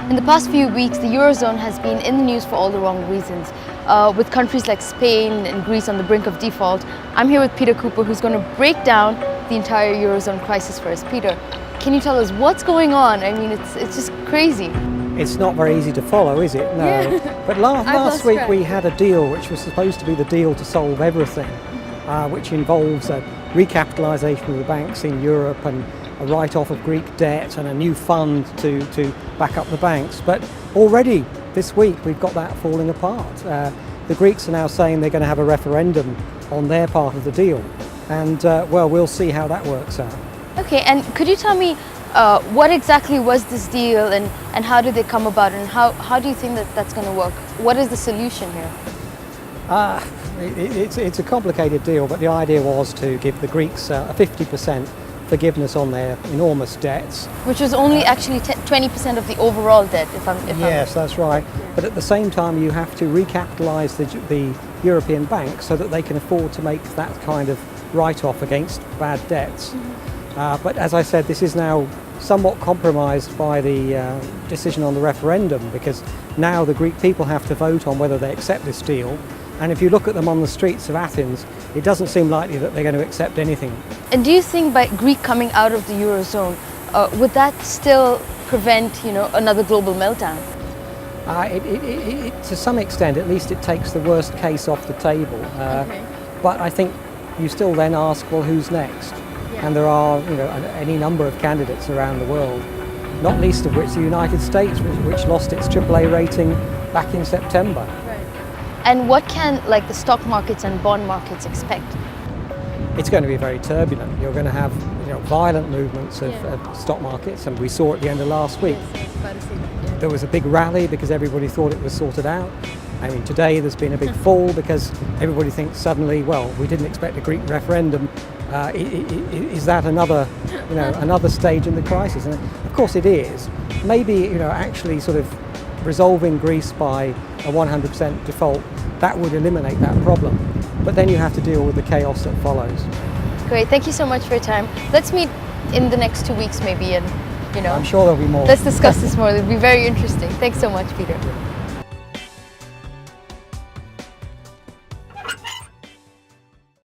In the past few weeks, the Eurozone has been in the news for all the wrong reasons. With countries like Spain and Greece on the brink of default, I'm here with Peter Cooper, who's going to break down the entire Eurozone crisis for us. Peter, can you tell us what's going on? I mean, it's just crazy. It's not very easy to follow, is it? No. Yeah. But last week we had a deal which was supposed to be the deal to solve everything, which involves a recapitalisation of the banks in Europe and a write-off of Greek debt and a new fund to back up the banks. But already this week we've got that falling apart. The Greeks are now saying they're going to have a referendum on their part of the deal. And well, we'll see how that works out. Okay, and could you tell me what exactly was this deal and how did they come about, and how do you think that that's going to work? What is the solution here? It's a complicated deal, but the idea was to give the Greeks a 50% forgiveness on their enormous debts. Which was only actually 20% of the overall debt, Yes, that's right. But at the same time, you have to recapitalise the European banks so that they can afford to make that kind of write-off against bad debts. Mm-hmm. But as I said, this is now somewhat compromised by the decision on the referendum, because now the Greek people have to vote on whether they accept this deal. And if you look at them on the streets of Athens, it doesn't seem likely that they're going to accept anything. And do you think by Greece coming out of the Eurozone, would that still prevent, another global meltdown? To some extent, at least it takes the worst case off the table. Okay. But I think you still then ask, well, who's next? Yeah. And there are, any number of candidates around the world, not least of which the United States, which lost its AAA rating back in September. And what can the stock markets and bond markets expect? It's going to be very turbulent. You're going to have violent movements of stock markets, and we saw at the end of last week. There was a big rally because everybody thought it was sorted out. I mean, today there's been a big fall because everybody thinks suddenly, well, we didn't expect a Greek referendum. Is that another stage in the crisis? And of course it is. Maybe actually sort of resolving Greece by a 100% default, that would eliminate that problem. But then you have to deal with the chaos that follows. Great, thank you so much for your time. Let's meet in the next 2 weeks maybe, and I'm sure there'll be more. Let's discuss this more. It'll be very interesting. Thanks so much, Peter.